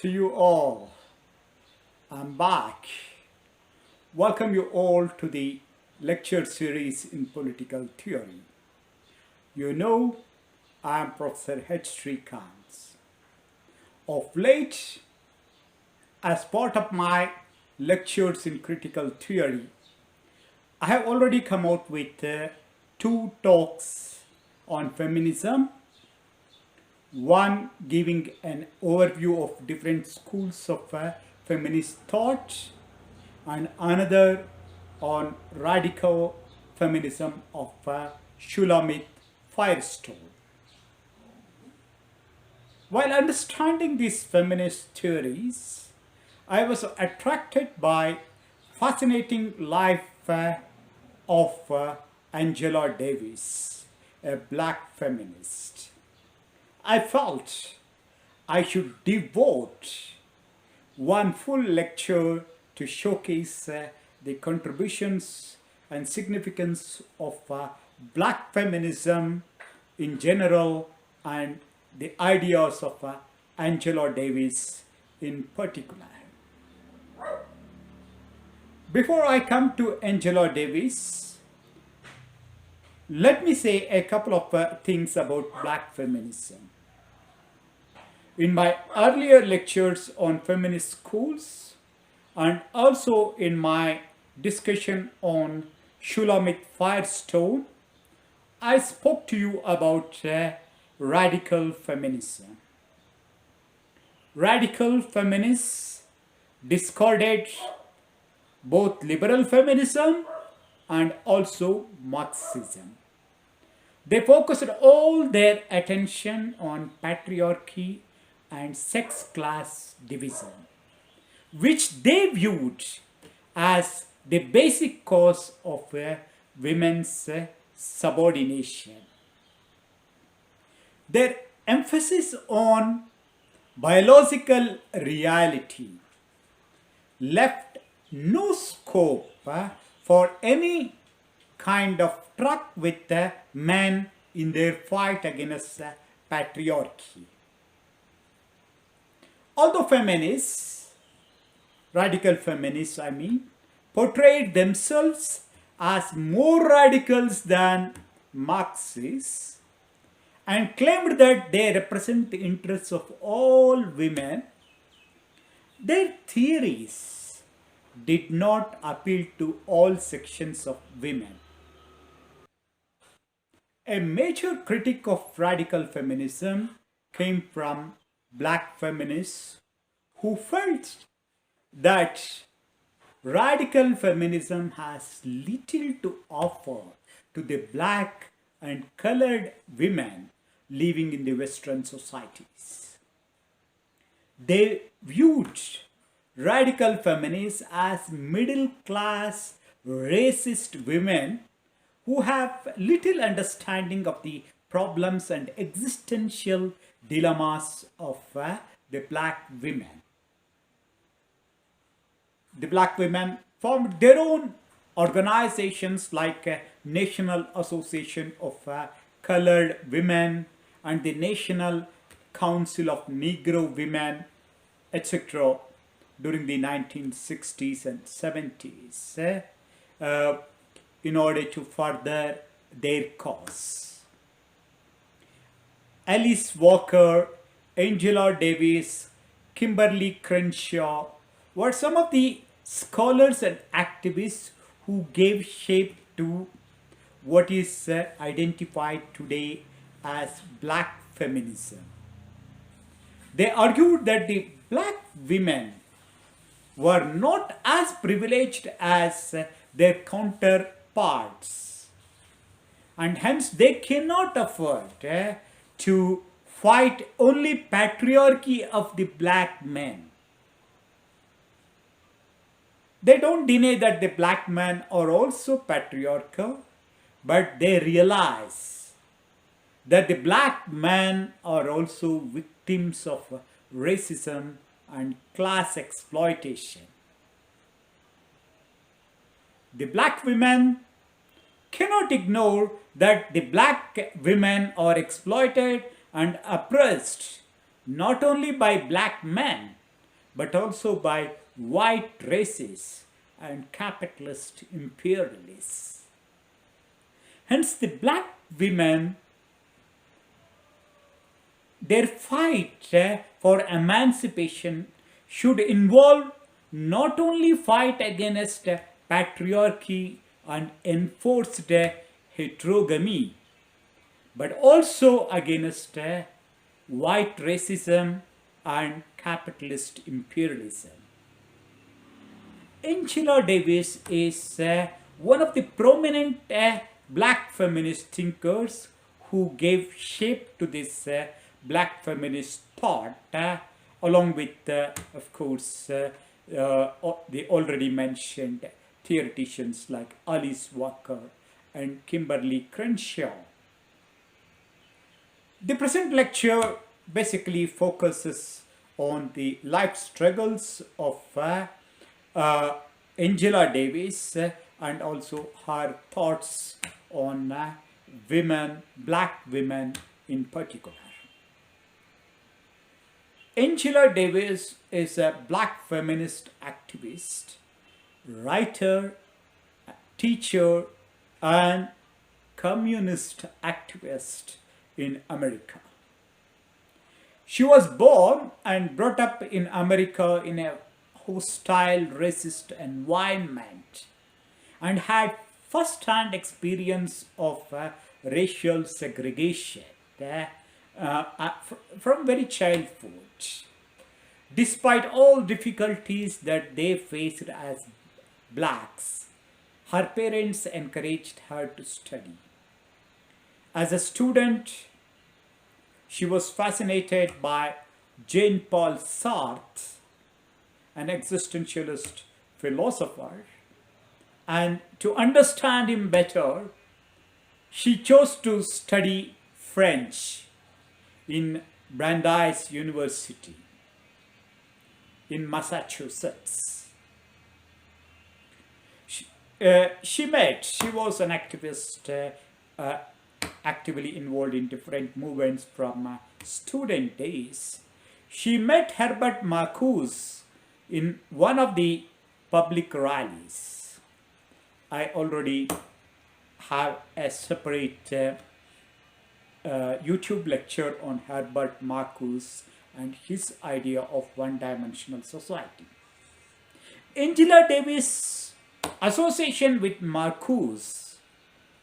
to you all. I'm back. Welcome you all to the lecture series in political theory. You know, I am Professor H. Srikanth. Of late, as part of my lectures in critical theory, I have already come out with two talks on feminism. One giving an overview of different schools of feminist thought, and another on radical feminism of Shulamit Firestone. While understanding these feminist theories, I was attracted by fascinating life of Angela Davis, a black feminist. I felt I should devote one full lecture to showcase the contributions and significance of black feminism in general and the ideas of Angela Davis in particular. Before I come to Angela Davis, let me say a couple of things about black feminism. In my earlier lectures on feminist schools and also in my discussion on Shulamit Firestone, I spoke to you about radical feminism. Radical feminists discarded both liberal feminism and also Marxism. They focused all their attention on patriarchy and sex class division, which they viewed as the basic cause of women's subordination. Their emphasis on biological reality left no scope for any kind of truck with men in their fight against patriarchy. Although feminists, radical feminists portrayed themselves as more radicals than Marxists and claimed that they represent the interests of all women, their theories did not appeal to all sections of women. A major critique of radical feminism came from black feminists who felt that radical feminism has little to offer to the black and colored women living in the Western societies. They viewed radical feminists as middle-class, racist women who have little understanding of the problems and existential dilemmas of the black women. The black women formed their own organizations like National Association of Colored Women and the National Council of Negro Women, etc. during the 1960s and 70s in order to further their cause. Alice Walker, Angela Davis, Kimberly Crenshaw were some of the scholars and activists who gave shape to what is identified today as black feminism. They argued that the black women were not as privileged as their counterparts, and hence they cannot afford to fight only patriarchy of the black men. They don't deny that the black men are also patriarchal, but they realize that the black men are also victims of racism and class exploitation. The black women cannot ignore that the black women are exploited and oppressed not only by black men but also by white racists and capitalist imperialists. Hence, the black women, their fight for emancipation should involve not only fight against patriarchy and enforced heterogamy, but also against white racism and capitalist imperialism. Angela Davis is one of the prominent black feminist thinkers who gave shape to this black feminist thought, along with, of course, the already mentioned theoreticians like Alice Walker and Kimberly Crenshaw. The present lecture basically focuses on the life struggles of Angela Davis and also her thoughts on women, black women in particular. Angela Davis is a black feminist activist, writer, teacher, and communist activist in America. She was born and brought up in America in a hostile, racist environment and had first-hand experience of racial segregation from very childhood. Despite all difficulties that they faced as blacks, her parents encouraged her to study. As a student, she was fascinated by Jean-Paul Sartre, an existentialist philosopher, and to understand him better, she chose to study French in Brandeis University in Massachusetts. She was an activist, actively involved in different movements from student days. She met Herbert Marcuse in one of the public rallies. I already have a separate YouTube lecture on Herbert Marcuse and his idea of one-dimensional society. Angela Davis' association with Marcuse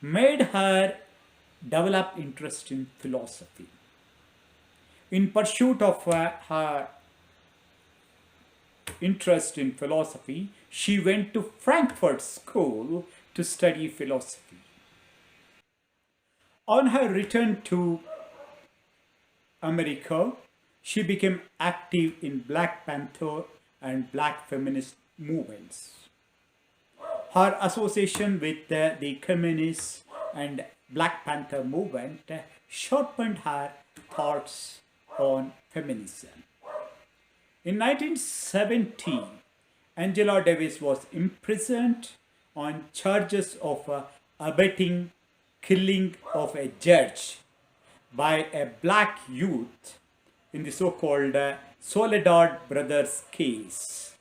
made her develop interest in philosophy. In pursuit of her interest in philosophy, she went to Frankfurt School to study philosophy. On her return to America, she became active in Black Panther and Black feminist movements. Her association with the communists and Black Panther movement sharpened her thoughts on feminism. In 1917, Angela Davis was imprisoned on charges of abetting killing of a judge by a black youth in the so-called Soledad Brothers case.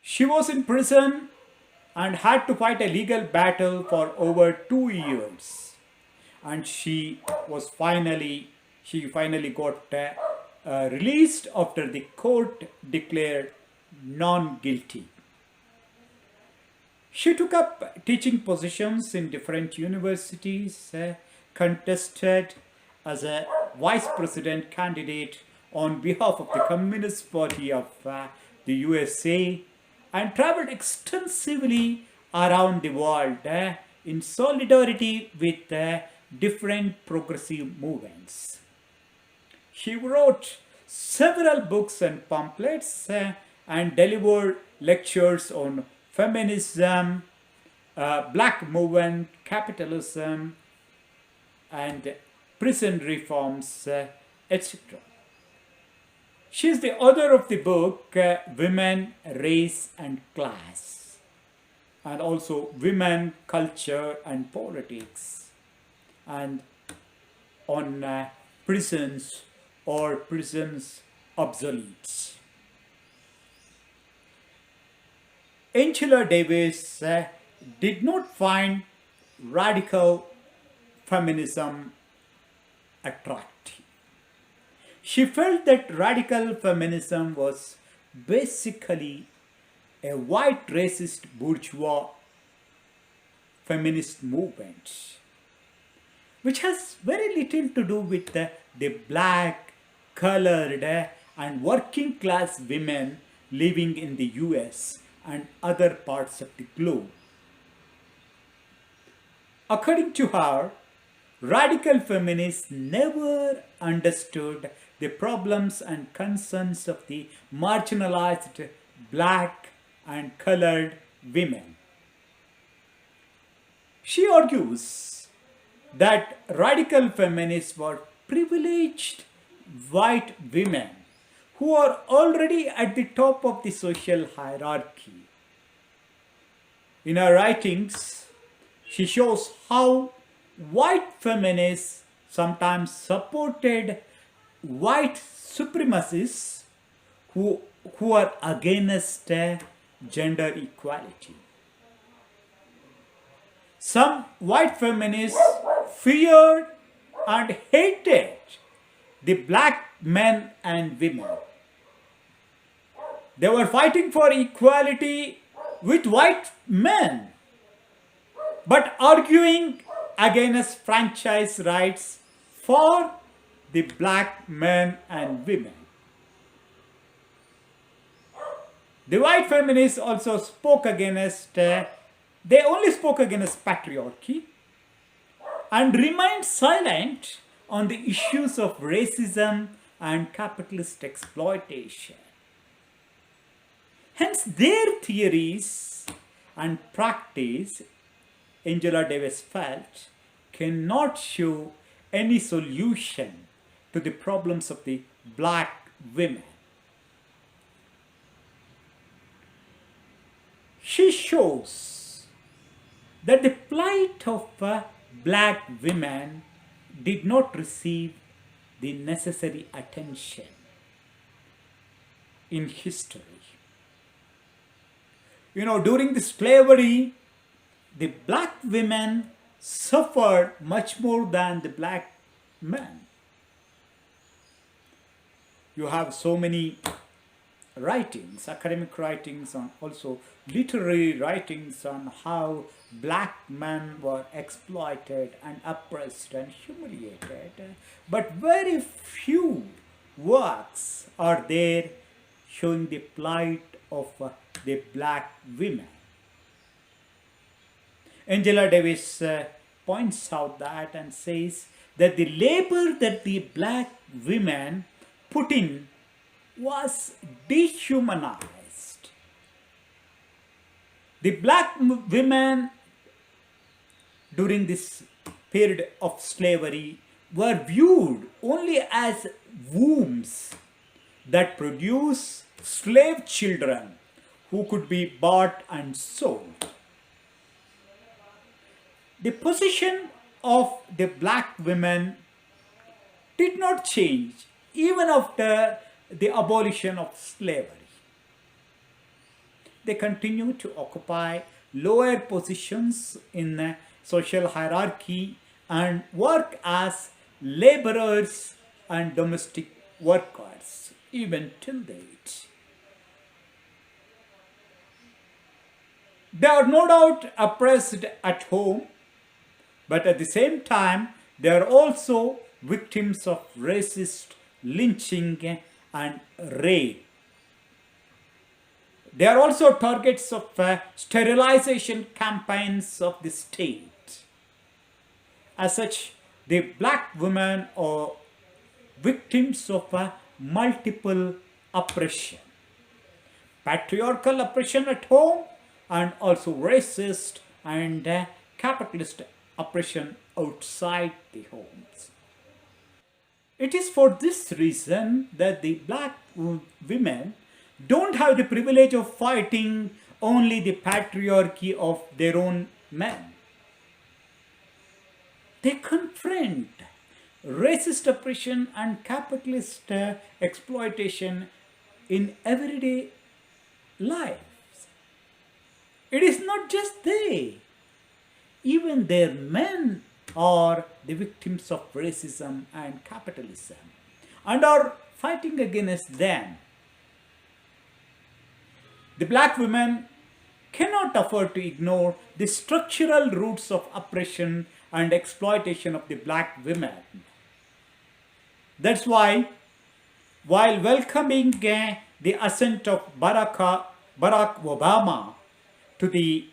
She was in prison and had to fight a legal battle for over 2 years, and she finally got released after the court declared non-guilty. She took up teaching positions in different universities, contested as a vice president candidate on behalf of the Communist Party of the USA, and traveled extensively around the world in solidarity with different progressive movements. She wrote several books and pamphlets and delivered lectures on feminism, black movement, capitalism, and prison reforms, etc. She is the author of the book Women, Race and Class, and also Women, Culture and Politics, and on prisons or prisons obsolete. Angela Davis did not find radical feminism attractive. She felt that radical feminism was basically a white racist bourgeois feminist movement, which has very little to do with the black, colored, and working class women living in the US and other parts of the globe. According to her, radical feminists never understood the problems and concerns of the marginalized black and colored women. She argues that radical feminists were privileged white women who are already at the top of the social hierarchy. In her writings, she shows how white feminists sometimes supported white supremacists who are against gender equality. Some white feminists feared and hated the black men and women. They were fighting for equality with white men, but arguing against franchise rights for the black men and women. The white feminists also spoke against, they only spoke against patriarchy and remained silent on the issues of racism and capitalist exploitation. Hence, their theories and practice, Angela Davis felt, cannot show any solution to the problems of the black women. She shows that the plight of black women did not receive the necessary attention in history. During the slavery, the black women suffered much more than the black men. You have so many writings, academic writings, and also literary writings on how black men were exploited and oppressed and humiliated, but very few works are there showing the plight of the black women. Angela Davis points out that and says that the labor that the black women put in was dehumanized. The black women during this period of slavery were viewed only as wombs that produce slave children who could be bought and sold. The position of the black women did not change even after the abolition of slavery. They continue to occupy lower positions in the social hierarchy and work as laborers and domestic workers even till date. They are no doubt oppressed at home, but at the same time, they are also victims of racist lynching and rape. They are also targets of sterilization campaigns of the state. As such, the black women are victims of multiple oppression. Patriarchal oppression at home and also racist and capitalist oppression outside the homes. It is for this reason that the black women don't have the privilege of fighting only the patriarchy of their own men. They confront racist oppression and capitalist exploitation in everyday life. It is not just they, even their men are the victims of racism and capitalism and are fighting against them. The black women cannot afford to ignore the structural roots of oppression and exploitation of the black women. That's why, while welcoming the ascent of Barack Obama to the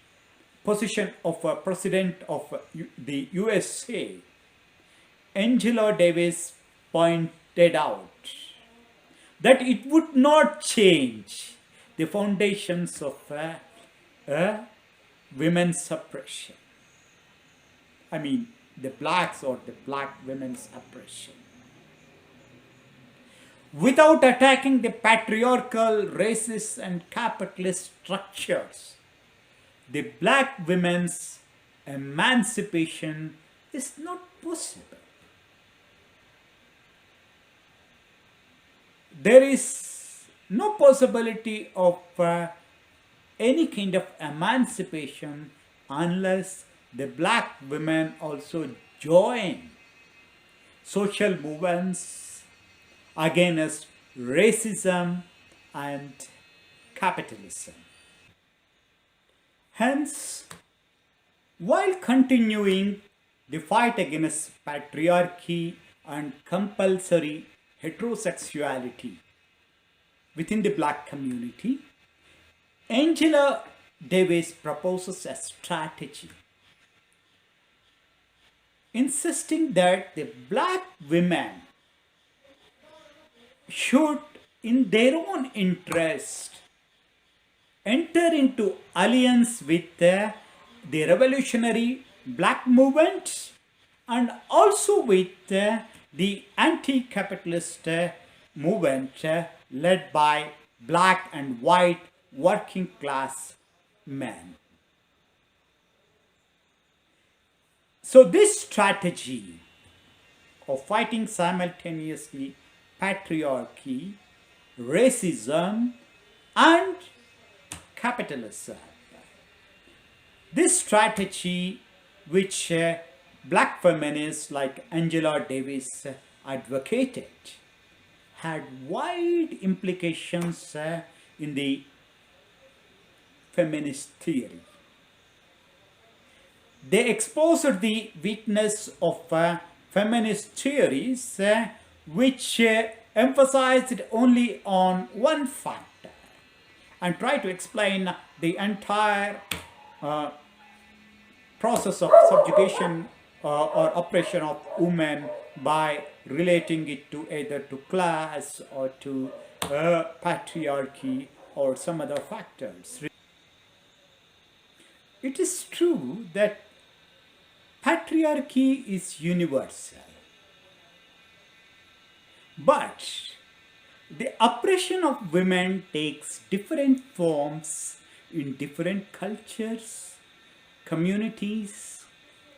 position of President of the USA, Angela Davis pointed out that it would not change the foundations of women's suppression. I mean, the blacks or the black women's oppression. Without attacking the patriarchal, racist, and capitalist structures, the black women's emancipation is not possible. There is no possibility of any kind of emancipation unless the black women also join social movements against racism and capitalism. Hence, while continuing the fight against patriarchy and compulsory heterosexuality within the black community, Angela Davis proposes a strategy insisting that the black women should, in their own interest, enter into alliance with the revolutionary black movement and also with the anti-capitalist movement led by black and white working class men. So this strategy of fighting simultaneously patriarchy, racism, and capitalism, this strategy which black feminists like Angela Davis advocated had wide implications in the feminist theory. They exposed the weakness of feminist theories which emphasized only on one factor and try to explain the entire process of subjugation or oppression of women by relating it to either to class or to patriarchy or some other factors. It is true that patriarchy is universal, but the oppression of women takes different forms in different cultures, communities,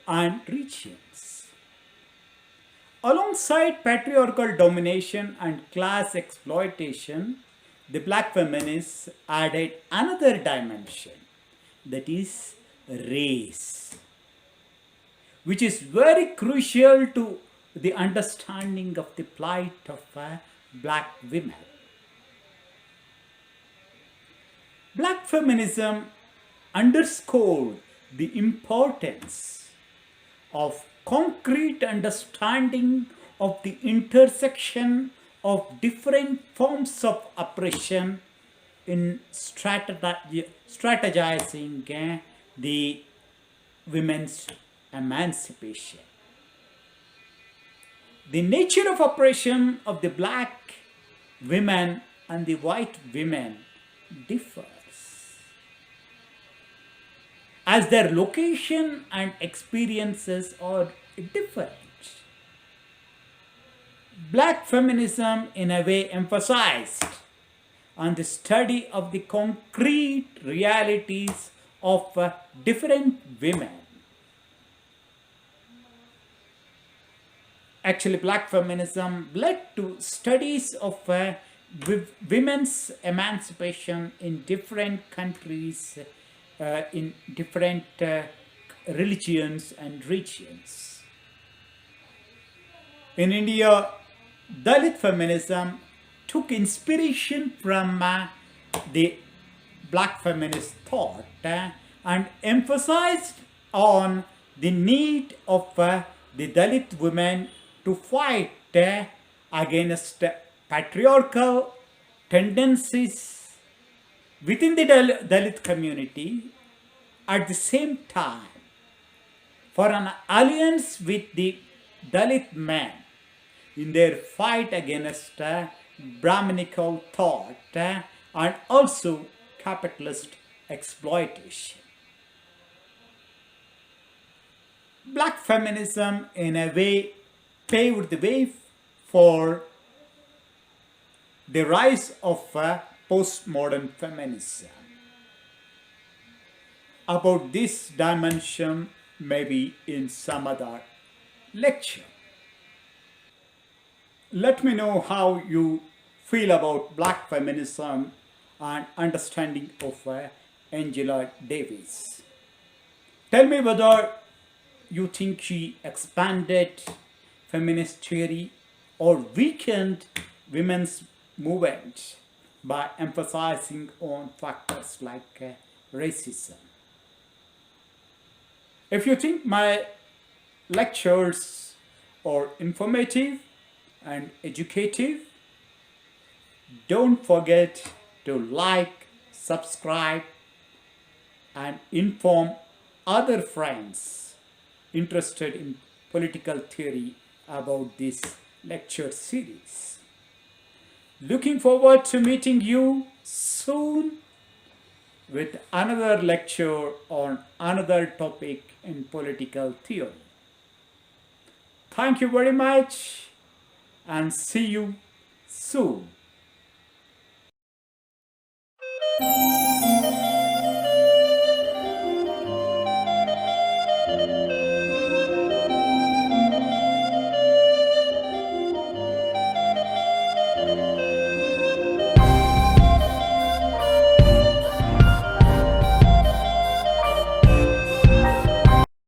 and regions. Alongside patriarchal domination and class exploitation, the black feminists added another dimension, that is race, which is very crucial to the understanding of the plight of black women. Black feminism underscored the importance of concrete understanding of the intersection of different forms of oppression in strategizing the women's emancipation. The nature of oppression of the black women and the white women differs, as their location and experiences are different. Black feminism, in a way, emphasized on the study of the concrete realities of different women. Actually, black feminism led to studies of women's emancipation in different countries, in different religions and regions. In India, Dalit feminism took inspiration from the black feminist thought and emphasized on the need of the Dalit women to fight against patriarchal tendencies within the Dalit community, at the same time for an alliance with the Dalit men in their fight against Brahminical thought and also capitalist exploitation. Black feminism, in a way, paved the way for the rise of postmodern feminism. About this dimension, maybe in some other lecture. Let me know how you feel about black feminism and understanding of Angela Davis. Tell me whether you think she expanded feminist theory or weakened women's movement by emphasizing on factors like racism. If you think my lectures are informative and educative, don't forget to like, subscribe, and inform other friends interested in political theory about this lecture series. Looking forward to meeting you soon with another lecture on another topic in political theory. Thank you very much and see you soon.